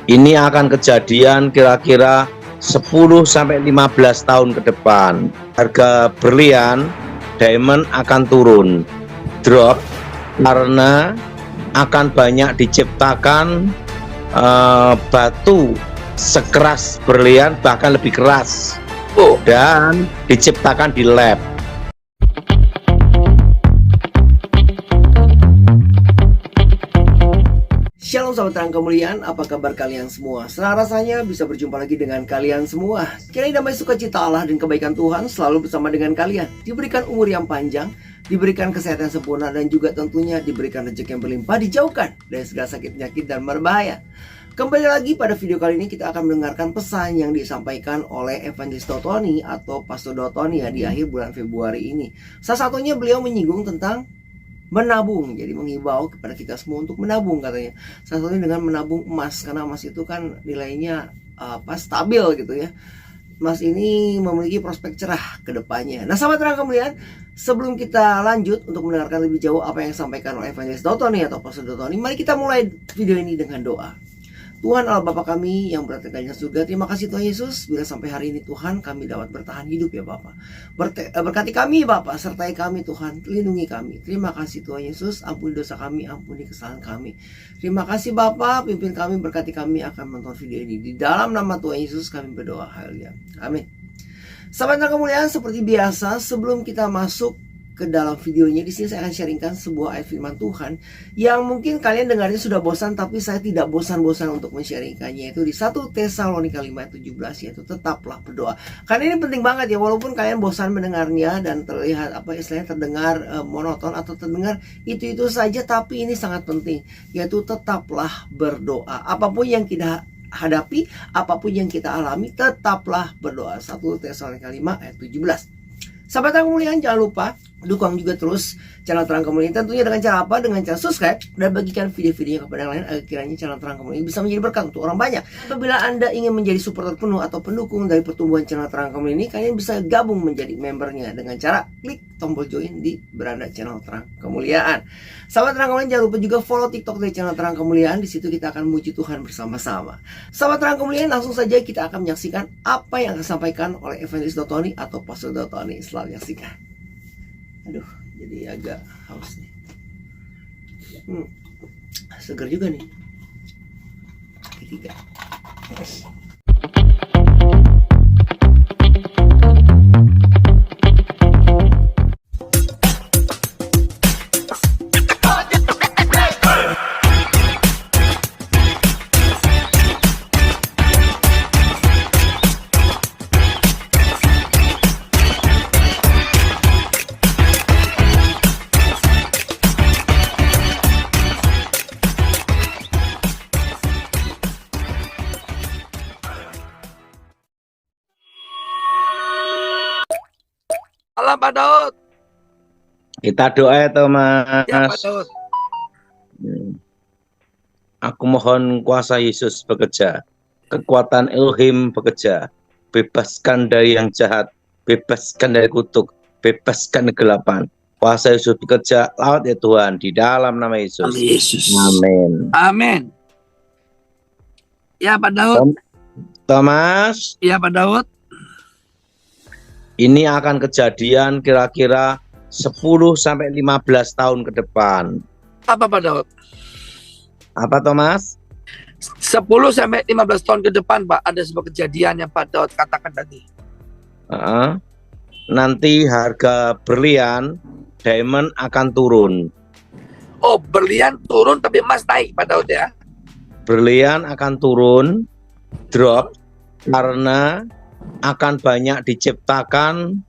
Ini akan kejadian kira-kira 10-15 tahun ke depan. Harga berlian, diamond akan turun, drop, karena akan banyak diciptakan batu sekeras berlian, bahkan lebih keras, dan diciptakan di lab. Shalom sahabat terang kemuliaan, apa kabar kalian semua? Senang rasanya bisa berjumpa lagi dengan kalian semua. Kiranya damai sukacita Allah dan kebaikan Tuhan selalu bersama dengan kalian. Diberikan umur yang panjang, diberikan kesehatan sempurna, dan juga tentunya diberikan rezeki yang berlimpah, dijauhkan dari segala sakit penyakit dan berbahaya. Kembali lagi pada video kali ini kita akan mendengarkan pesan yang disampaikan oleh Evangelis Dotoni atau Pastor Dotoni ya di akhir bulan Februari ini. Salah satunya beliau menyinggung tentang menabung, jadi mengimbau kepada kita semua untuk menabung katanya. Salah satunya dengan menabung emas, karena emas itu kan nilainya stabil gitu ya. Emas ini memiliki prospek cerah ke depannya. Nah sahabat terang kemuliaan, sebelum kita lanjut untuk mendengarkan lebih jauh apa yang disampaikan oleh Evangelis Dotoni atau Pastor Dotoni, mari kita mulai video ini dengan doa. Tuhan Allah Bapa kami yang berada di surga, terima kasih Tuhan Yesus bila sampai hari ini Tuhan kami dapat bertahan hidup ya Bapa. Berkati kami Bapa, sertai kami Tuhan, lindungi kami. Terima kasih Tuhan Yesus, ampuni dosa kami, ampuni kesalahan kami. Terima kasih Bapa, pimpin kami, berkati kami akan menonton video ini. Di dalam nama Tuhan Yesus kami berdoa, haleluya. Amin. Sahabat yang kemuliaan, seperti biasa sebelum kita masuk ke dalam videonya, di sini saya akan sharingkan sebuah ayat firman Tuhan yang mungkin kalian dengarnya sudah bosan, tapi saya tidak bosan-bosan untuk men-sharingkannya, yaitu di 1 Tesalonika 5:17, yaitu tetaplah berdoa. Karena ini penting banget ya, walaupun kalian bosan mendengarnya dan terlihat istilahnya terdengar monoton atau terdengar itu-itu saja, tapi ini sangat penting, yaitu tetaplah berdoa. Apapun yang kita hadapi, apapun yang kita alami, tetaplah berdoa. 1 Tesalonika 5:17. Sahabat yang kemuliaan, jangan lupa dukung juga terus channel Terang Kemuliaan. Tentunya dengan cara apa? Dengan cara subscribe dan bagikan video-videonya kepada yang lain agar kiranya channel Terang Kemuliaan bisa menjadi berkat untuk orang banyak. Apabila Anda ingin menjadi supporter penuh atau pendukung dari pertumbuhan channel Terang Kemuliaan ini, kalian bisa gabung menjadi membernya dengan cara klik tombol join di beranda channel Terang Kemuliaan. Sahabat Terang Kemuliaan, jangan lupa juga follow TikTok dari channel Terang Kemuliaan. Di situ kita akan memuji Tuhan bersama-sama. Sahabat Terang Kemuliaan, langsung saja kita akan menyaksikan apa yang akan disampaikan oleh Evangelis Dotoni atau Pastor Dotoni. Selamat menyaksikan. Aduh, jadi agak haus nih. Seger juga nih. Ketiga. Halo Pak Daud. Kita doa ya Thomas. Ya Pak Daud. Aku mohon kuasa Yesus bekerja, kekuatan Elohim bekerja, bebaskan dari yang jahat, bebaskan dari kutuk, bebaskan kegelapan. Kuasa Yesus bekerja, lawat ya Tuhan, di dalam nama Yesus. Amin Yesus. Amin. Amin. Ya Pak Daud. Thomas. Ya Pak Daud. Ini akan kejadian kira-kira 10-15 tahun ke depan. Apa Pak Daud? Apa Thomas? 10-15 tahun ke depan Pak, ada sebuah kejadian yang Pak Daud katakan tadi. Nanti harga berlian, diamond akan turun. Oh, berlian turun tapi emas naik Pak Daud ya? Berlian akan turun, drop, karena akan banyak diciptakan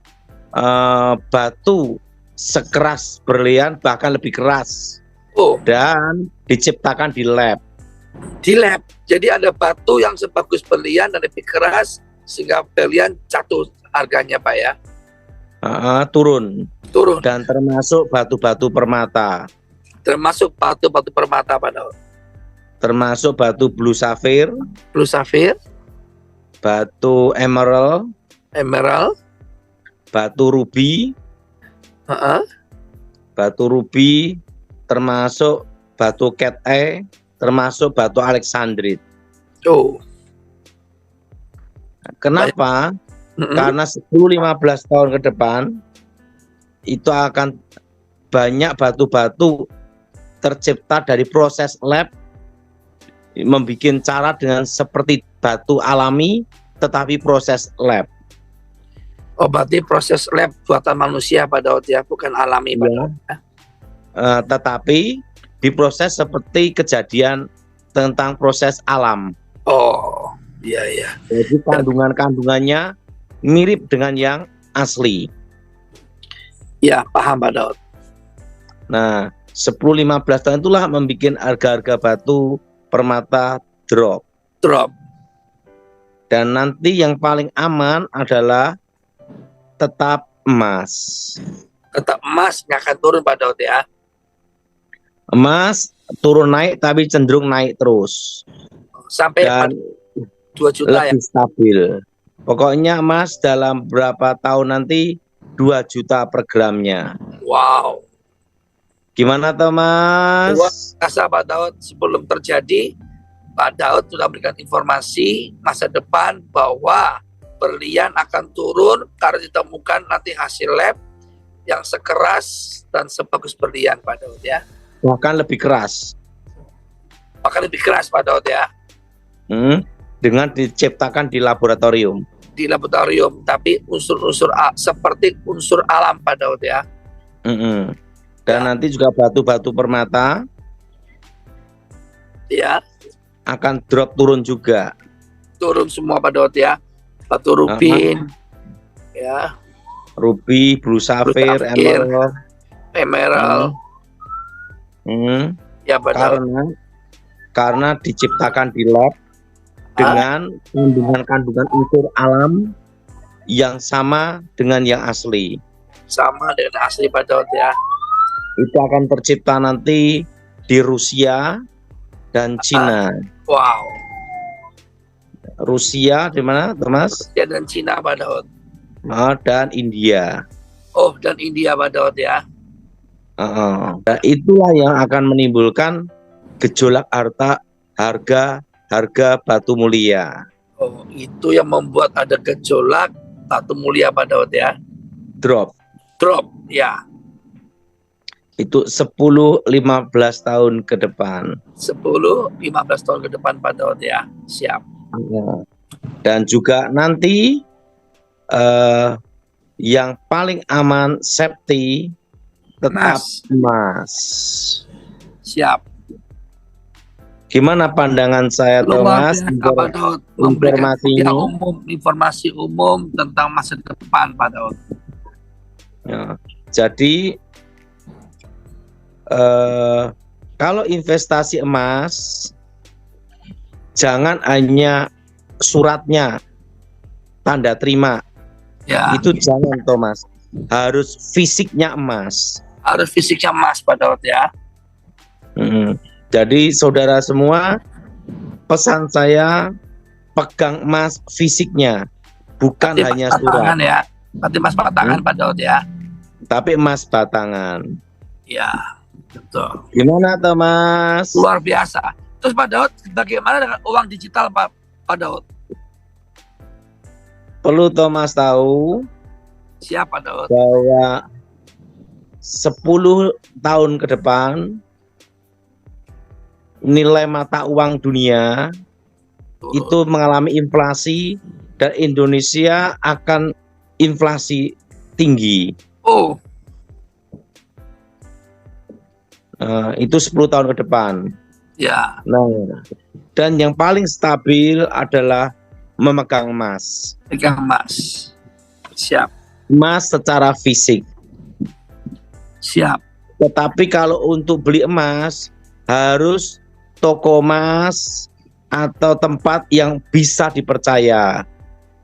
batu sekeras berlian, bahkan lebih keras, dan diciptakan di lab. Di lab, jadi ada batu yang sebagus berlian dan lebih keras sehingga berlian jatuh harganya Pak ya? Turun. Dan termasuk batu-batu permata. Termasuk batu-batu permata Pak Daud. Termasuk batu blue sapphire. Blue sapphire. Batu emerald, batu ruby, batu ruby, termasuk batu cat eye, termasuk batu alexandrite. Oh. Kenapa? Mm-mm. Karena 10-15 tahun ke depan itu akan banyak batu-batu tercipta dari proses lab, membuat cara dengan seperti batu alami tetapi proses lab. Oh, berarti proses lab buatan manusia Pak Daud ya, bukan alami Pak Ya. Daud. Ya. Tetapi diproses seperti kejadian tentang proses alam. Oh, iya iya. Jadi kandungannya mirip dengan yang asli. Ya, paham Pak Daud. Nah, 10-15 tahun itulah membuat harga-harga batu permata drop. Drop. Dan nanti yang paling aman adalah tetap emas. Tetap emas nggak akan turun Pak Daud ya. Emas turun naik tapi cenderung naik terus. Sampai Dan 2 juta ya. lebih stabil. Pokoknya emas dalam berapa tahun nanti 2 juta per gramnya. Wow. Gimana Thomas? Luar biasa Pak Daud. Sebelum terjadi, Pak Daud sudah berikan informasi masa depan bahwa berlian akan turun karena ditemukan nanti hasil lab yang sekeras dan sebagus berlian Pak Daud ya. Bahkan lebih keras. Bahkan lebih keras Pak Daud ya. Dengan diciptakan di laboratorium. Di laboratorium, tapi unsur-unsur seperti unsur alam Pak Daud ya. Dan nanti juga batu-batu permata Ya, akan drop turun juga. turun semua Pak Daud ya. Batu rubin, ya, Ruby, blue sapphire, Blue sapphire, emerald. emerald, ya Pak Daud. Karena diciptakan di lab dengan kandungan unsur alam yang sama dengan yang asli. Sama dengan asli Pak Daud ya. Itu akan tercipta nanti di Rusia dan Cina. Wow. Rusia di mana, Thomas? Rusia dan Cina Pak Daud. Dan India. Oh, dan India Pak Daud ya. Nah, itulah yang akan menimbulkan gejolak harga batu mulia. Oh, itu yang membuat ada gejolak batu mulia Pak Daud ya. Drop. Ya. Itu 10-15 tahun ke depan. 10-15 tahun ke depan Pak Daud ya. Siap. Dan juga nanti yang paling aman, safety, tetap emas. Siap. Gimana pandangan saya, Luar Thomas? biasa Pak Daud memberikan Informasinya. informasi umum tentang masa depan Pak Daud. Ya. Jadi kalau investasi emas, jangan hanya suratnya, tanda terima, Ya. itu jangan Thomas. Harus fisiknya emas. Harus fisiknya emas Pak Daud ya. Jadi saudara semua, pesan saya pegang emas fisiknya, bukan Berarti hanya emas batangan surat. ya. Berarti emas batangan Pak Daud ya. Tapi emas batangan. Ya, betul. Gimana Thomas? Luar biasa. Terus Pak Daud, bagaimana dengan uang digital Pak Daud? Perlu Thomas tahu Siapa Daud? bahwa 10 tahun ke depan nilai mata uang dunia itu mengalami inflasi dan Indonesia akan inflasi tinggi. Oh, Itu 10 tahun ke depan. ya. Nah, dan yang paling stabil adalah memegang emas. Pegang emas. Siap. Emas secara fisik. Siap. Tetapi kalau untuk beli emas harus toko emas atau tempat yang bisa dipercaya.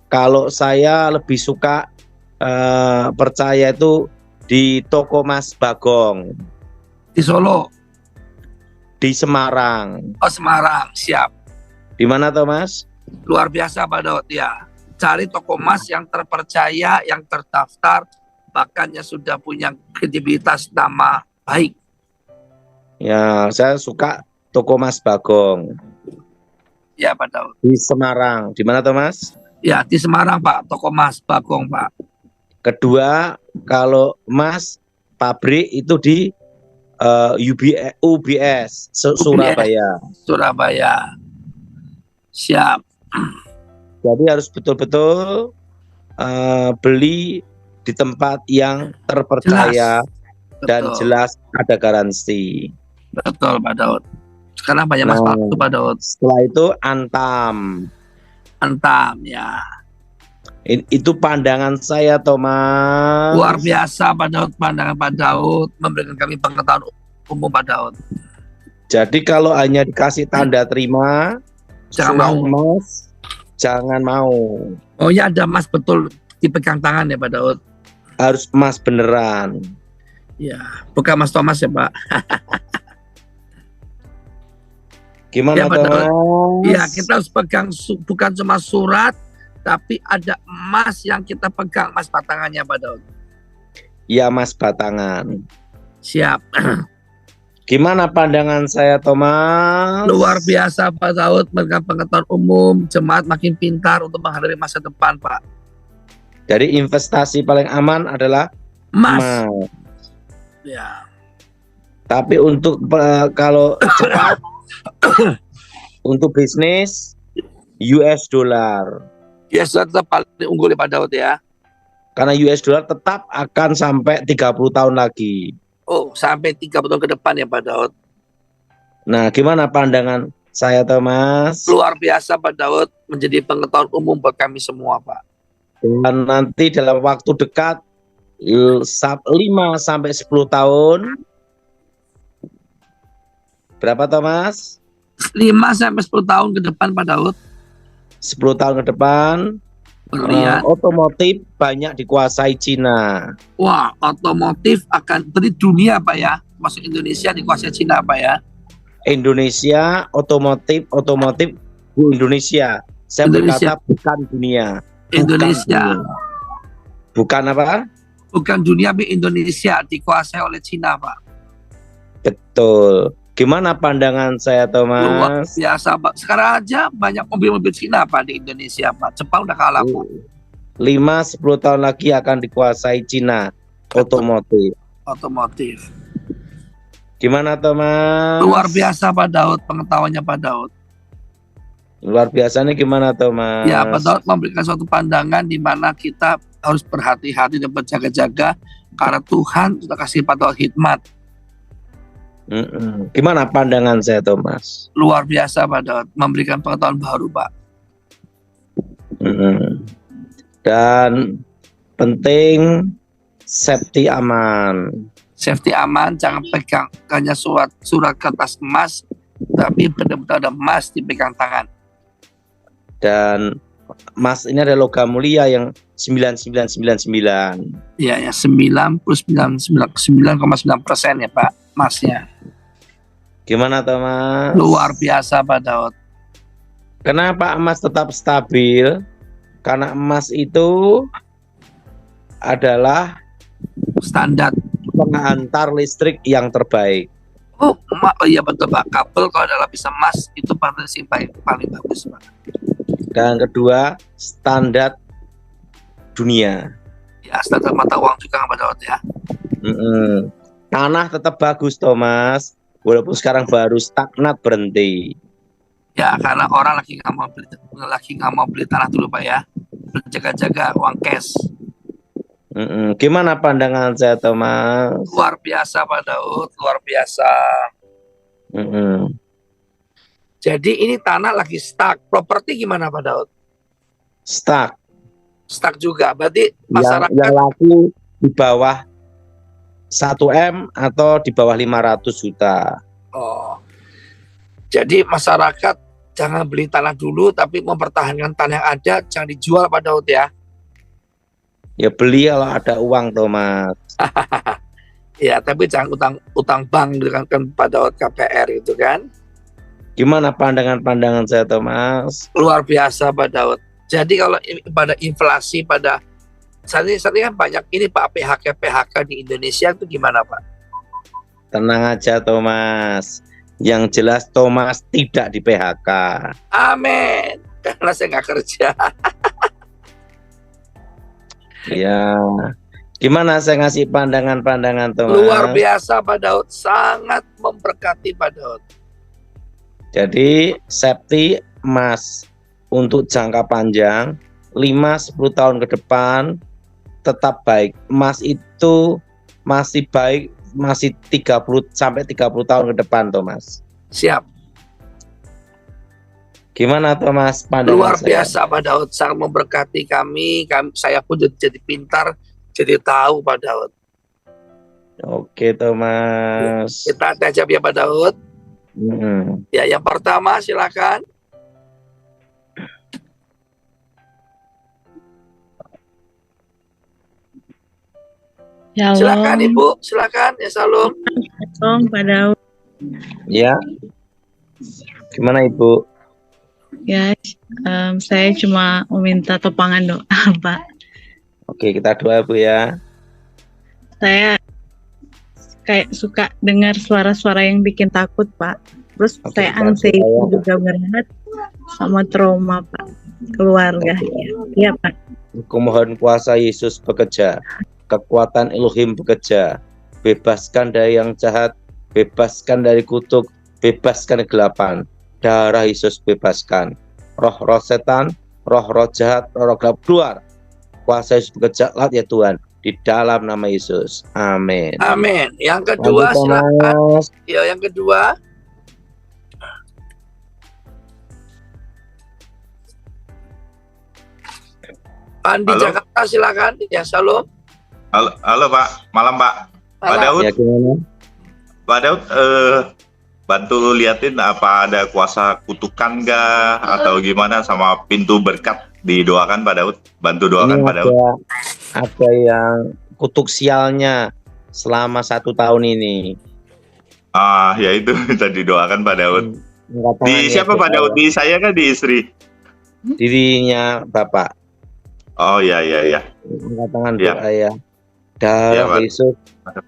Kalau saya lebih suka percaya itu di toko Mas Bagong Di Solo. di Semarang. Oh, Semarang. Siap. Di mana Thomas? Luar biasa Pak Daud ya. Cari toko emas yang terpercaya, yang terdaftar, bahkan yang sudah punya kredibilitas nama baik. Ya, saya suka toko Mas Bagong. Ya Pak Daud. Di Semarang. Di mana Thomas? Ya di Semarang Pak, toko Mas Bagong Pak. Kedua, kalau Mas pabrik itu di UBS Surabaya. Surabaya. Siap. Jadi harus betul-betul beli di tempat yang terpercaya dan Betul. jelas ada garansi. Betul Pak Daud. Sekarang banyak Mas palsu Pak Daud. Setelah itu Antam. Antam ya. Itu pandangan saya, Thomas. Luar biasa Pak Daud, pandangan Pak Daud memberikan kami pengetahuan umum Pak Daud. Jadi kalau hanya dikasih tanda terima, Jangan mau. Mas, jangan mau. Oh ya ada Mas betul dipegang tangan ya Pak Daud. Harus emas beneran. Ya, bukan Mas Thomas ya Pak. Gimana Ya, Pak Thomas? Iya, kita harus pegang bukan cuma surat, tapi ada emas yang kita pegang, Mas batangannya Pak Daud. Ya, Mas batangan. Siap. Gimana pandangan saya, Thomas? Luar biasa Pak Daud, memberikan pengetahuan umum, jemaat makin pintar untuk menghadapi masa depan Pak. Jadi investasi paling aman adalah Emas. emas. Ya. Tapi untuk kalau cepat untuk bisnis US dollar. Ya, tetap paling unggul ya Pak Daud ya. Karena US dollar tetap akan sampai 30 tahun lagi. Oh, sampai 30 tahun ke depan ya Pak Daud. Nah, gimana pandangan saya, Thomas? Luar biasa Pak Daud, menjadi pengetahuan umum buat kami semua Pak. Dan nanti dalam waktu dekat 5 sampai 10 tahun. Berapa, Thomas? 5 sampai 10 tahun ke depan Pak Daud. 10 tahun ke depan Berlian. otomotif banyak dikuasai Cina. Wah, otomotif akan beri dunia Pak ya. Masuk Indonesia dikuasai Cina Pak ya. Indonesia otomotif Bu Indonesia. Saya Indonesia. berkata bukan dunia. Indonesia. Bukan apa? Bukan dunia, tapi Indonesia dikuasai oleh Cina Pak. Betul. Gimana pandangan saya, Luar Thomas? biasa Pak. Sekarang aja banyak mobil-mobil Cina Pak di Indonesia Pak. Jepang udah kalah Pak. 5-10 tahun lagi akan dikuasai Cina otomotif. Otomotif. Gimana, Thomas? Luar biasa Pak Daud, pengetahuannya Pak Daud. Luar biasanya gimana, Thomas? Ya, Pak Daud memberikan suatu pandangan di mana kita harus berhati-hati dan berjaga-jaga karena Tuhan sudah kasih Pak Daud hikmat. Gimana pandangan saya, Thomas? Luar biasa Pak Daud, memberikan pengetahuan baru Pak. Dan penting safety aman. Safety aman, jangan pegang hanya surat kertas emas, tapi benar-benar ada emas dipegang tangan. Dan emas ini ada logam mulia yang 9999. Ya, 99,9% ya Pak, emasnya. Gimana, Thomas? Luar biasa Pak Daud. Kenapa emas tetap stabil? Karena emas itu adalah Standar. pengantar listrik yang terbaik. Oh iya betul Pak, kabel kalau ada lapisan emas itu paling bagus Pak. Dan kedua, standar dunia. Ya, standar mata uang juga Pak Daud ya. Tanah tetap bagus, Thomas. Walaupun sekarang baru stagnat berhenti. Ya, karena orang lagi nggak mau beli tanah dulu Pak ya. Berjaga-jaga uang cash. Gimana pandangan saya, Thomas? Luar biasa Pak Daud, luar biasa. Jadi ini tanah lagi stuck. Properti gimana Pak Daud? Stuck. Stuck juga. Berarti masyarakat Yang laku di bawah 1M atau di bawah 500 juta. Oh. Jadi masyarakat jangan beli tanah dulu, tapi mempertahankan tanah yang ada, jangan dijual Pak Daud ya. Ya beli kalau ada uang, Thomas. Ya, tapi jangan utang bank dengan Pak Daud KPR itu kan. Gimana pandangan saya, Thomas? Luar biasa Pak Daud. Jadi kalau pada inflasi pada saat ini kan banyak ini Pak PHK di Indonesia itu gimana Pak? Tenang aja, Thomas. Yang jelas Thomas tidak di PHK. Amin. Karena saya nggak kerja. Ya. Gimana saya ngasih pandangan-pandangan Thomas? Luar biasa Pak Daud. Sangat memberkati Pak Daud. Jadi safety emas untuk jangka panjang 5-10 tahun ke depan tetap baik. Emas itu masih baik, masih 30 sampai 30 tahun ke depan Thomas. Siap. Gimana Thomas pandangan Luar saya? biasa Pak Daud. Sangat memberkati kami. Saya pun jadi pintar. Jadi tahu Pak Daud. Oke Thomas. Kita tajam ya Pak Daud. Ya, yang pertama silakan. Shalom. Silakan Ibu, silakan ya Salam. Shalom Pak Daud. Ya. Gimana Ibu? Ya, saya cuma meminta topangan doa Pak. Oke, kita doa Bu ya. Saya kayak suka dengar suara-suara yang bikin takut Pak. Terus Oke, saya kita anxiety doa, juga berat sama trauma Pak keluarga. Iya Pak. Aku mohon kuasa Yesus bekerja, kekuatan Elohim bekerja, bebaskan dari yang jahat, bebaskan dari kutuk, bebaskan kegelapan, darah Yesus bebaskan, roh-roh setan, roh-roh jahat, roh-roh gelap keluar, kuasa Yesus bekerja ya Tuhan, di dalam nama Yesus, amin. Amin. Yang kedua Lanjut, silakan. Thomas. Ya, yang kedua. Andi Halo. Jakarta silakan. Ya, Salam. Halo Pak, malam Pak. Pak Malam. Daud, Ya gimana? Pak Daud, bantu liatin apa ada kuasa kutukan nggak atau gimana sama pintu berkat didoakan Pak Daud, bantu doakan Ini Pak Daud. ada yang kutuk sialnya selama 1 tahun ini. Ya itu bisa didoakan Pak Daud. Angkat tangan Di ya, siapa Pak Daud? Di saya kan di istri. Dirinya Bapak. Oh ya. Angkat tangan Ya. doa ya. Darah Ya, Pak. Yesus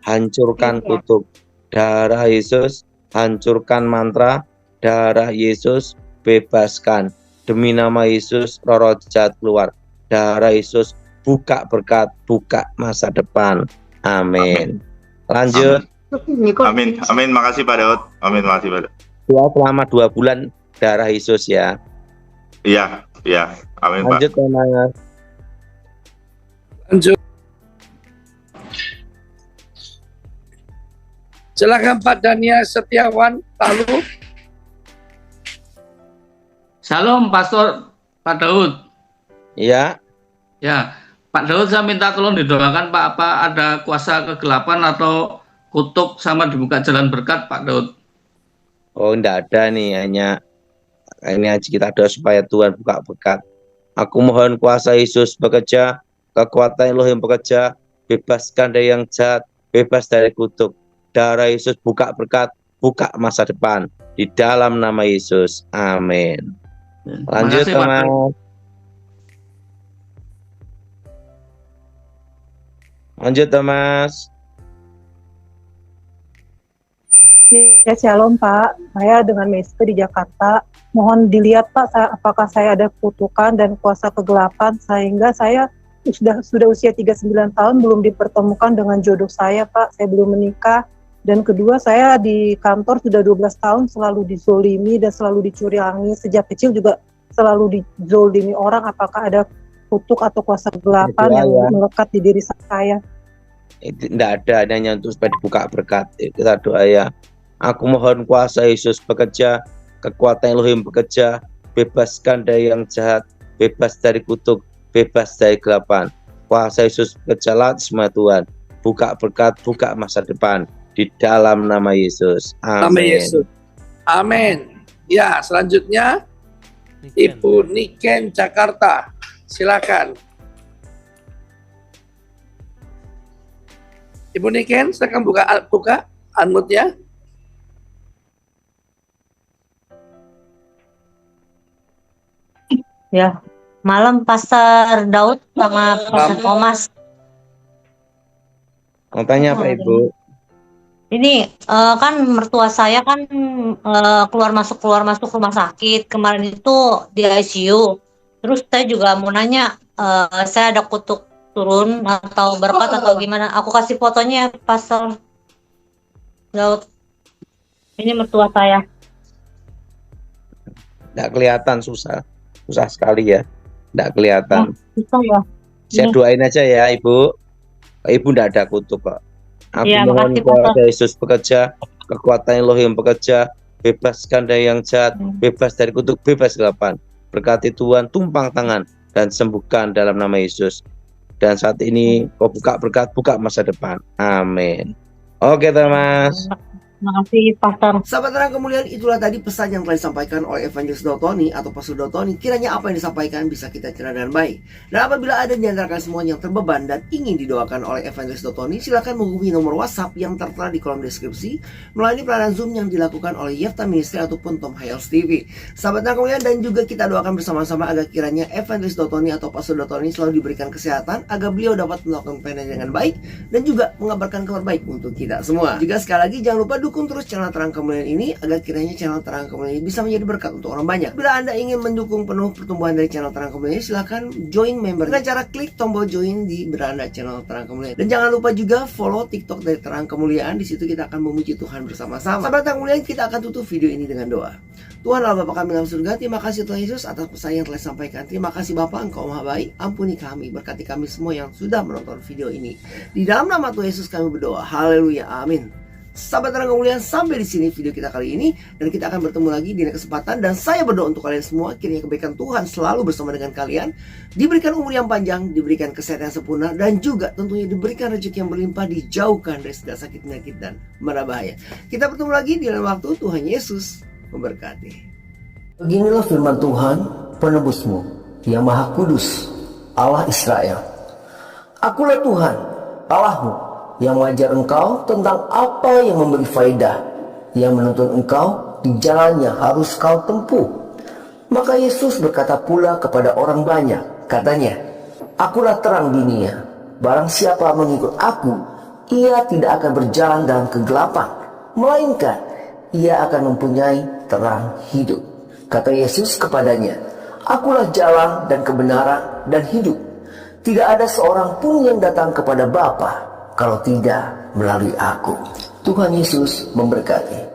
hancurkan kutuk. Darah Yesus hancurkan mantra. Darah Yesus bebaskan. Demi nama Yesus roh jahat keluar. Darah Yesus buka berkat, buka masa depan. Amin. Lanjut. Amin. Makasih Pak Daud. Amin, makasih Pak Daud. Doa selama 2 bulan darah Yesus ya. Iya. Amin Pak. Lanjut Thomas. Lanjut. Silakan Pak Dania Setiawan, Palu. Salam Pastor Pak Daud. Ya. Ya, Pak Daud saya minta tolong didoakan Pak, apa ada kuasa kegelapan atau kutuk sama dibuka jalan berkat Pak Daud. Oh, enggak ada nih, hanya ini aja kita doa supaya Tuhan buka berkat. Aku mohon kuasa Yesus bekerja, kekuatan Elohim bekerja, bebaskan dari yang jahat, bebas dari kutuk. Darah Yesus buka berkat, buka masa depan di dalam nama Yesus. Amin. Lanjut Terima kasih, Pak Thomas. Daud. Lanjut Thomas. Ya, shalom Pak. Saya dengan Meske di Jakarta. Mohon dilihat Pak, apakah saya ada kutukan dan kuasa kegelapan sehingga saya sudah usia 39 tahun belum dipertemukan dengan jodoh saya Pak. Saya belum menikah. Dan kedua, saya di kantor sudah 12 tahun selalu dizolimi dan selalu dicurangi. Sejak kecil juga selalu dizolimi orang. Apakah ada kutuk atau kuasa kegelapan yang melekat di diri saya? Itu tidak ada, hanya untuk supaya dibuka berkat. Kita doa ya. Aku mohon kuasa Yesus bekerja, kekuatan Elohim bekerja, bebaskan dari yang jahat, bebas dari kutuk, bebas dari kegelapan. Kuasa Yesus bekerjalah semua Tuhan. Buka berkat, buka masa depan di dalam nama Yesus. Nama Amin. Yesus. Amin. Ya, selanjutnya Ibu Niken Jakarta. Silakan. Ibu Niken, silakan buka unmute-nya. Ya, malam Pastor Daud sama Pastor Thomas. Mau tanya apa Ibu? Ini kan mertua saya kan keluar masuk rumah sakit kemarin itu di ICU. Terus saya juga mau nanya, saya ada kutuk turun atau berkat atau gimana? Aku kasih fotonya ya, Pastor Daud. Ini mertua saya. Nggak kelihatan, susah sekali ya, nggak kelihatan. Susah ya. Saya doain aja ya Ibu. Ibu nggak ada kutuk kok. Aku Iya, mohon makasih, kuasa Pastor. Yesus bekerja, kekuatan Elohim bekerja, bebaskan dari yang jahat, bebas dari kutuk, bebas kegelapan. Berkati Tuhan, tumpang tangan dan sembuhkan dalam nama Yesus. Dan saat ini kau buka berkat, buka masa depan. Amin. Oke, Thomas. Makasih, Pastor. Sahabat terang kemuliaan, itulah tadi pesan yang telah disampaikan oleh Evangelis Dotoni atau Pastor Dotoni. Kiranya apa yang disampaikan bisa kita cerna dengan baik. Dan apabila ada di antara kalian semua yang terbeban dan ingin didoakan oleh Evangelis Dotoni, silakan menghubungi nomor WhatsApp yang tertera di kolom deskripsi melalui pelayanan Zoom yang dilakukan oleh Yefta Ministry ataupun Tom Hales TV. Sahabat terang kemuliaan, dan juga kita doakan bersama-sama agar kiranya Evangelis Dotoni atau Pastor Dotoni selalu diberikan kesehatan agar beliau dapat melakukan pelayanan dengan baik dan juga mengabarkan kabar baik untuk kita semua. Juga sekali lagi jangan lupa dukung terus channel Terang Kemuliaan ini agar kiranya channel Terang Kemuliaan ini bisa menjadi berkat untuk orang banyak. Bila Anda ingin mendukung penuh pertumbuhan dari channel Terang Kemuliaan ini, silahkan join member dengan cara klik tombol join di beranda channel Terang Kemuliaan. Dan jangan lupa juga follow TikTok dari Terang Kemuliaan. Di situ kita akan memuji Tuhan bersama-sama. Sahabat Terang Kemuliaan, kita akan tutup video ini dengan doa. Tuhan Allah Bapa kami dalam surga, terima kasih Tuhan Yesus atas pesan yang telah disampaikan. Terima kasih Bapa, Engkau Maha Baik. Ampuni kami, berkati kami semua yang sudah menonton video ini. Di dalam nama Tuhan Yesus kami berdoa. Haleluya, amin. Sahabat Terang Kemuliaan, sampai di sini video kita kali ini, dan kita akan bertemu lagi di lain kesempatan. Dan saya berdoa untuk kalian semua, kiranya kebaikan Tuhan selalu bersama dengan kalian, diberikan umur yang panjang, diberikan kesehatan yang sempurna, dan juga tentunya diberikan rezeki yang berlimpah, dijauhkan dari segala sakit penyakit dan mara bahaya. Kita bertemu lagi di lain waktu. Tuhan Yesus memberkati. Beginilah firman Tuhan, penebusmu, yang Maha Kudus, Allah Israel. Akulah Tuhan, Allahmu, yang mengajar engkau tentang apa yang memberi faedah, yang menuntun engkau di jalan yang harus kau tempuh. Maka Yesus berkata pula kepada orang banyak, katanya, Akulah terang dunia, barang siapa mengikut aku, ia tidak akan berjalan dalam kegelapan, melainkan ia akan mempunyai terang hidup. Kata Yesus kepadanya, Akulah jalan dan kebenaran dan hidup. Tidak ada seorang pun yang datang kepada Bapa kalau tidak melalui aku. Tuhan Yesus memberkati.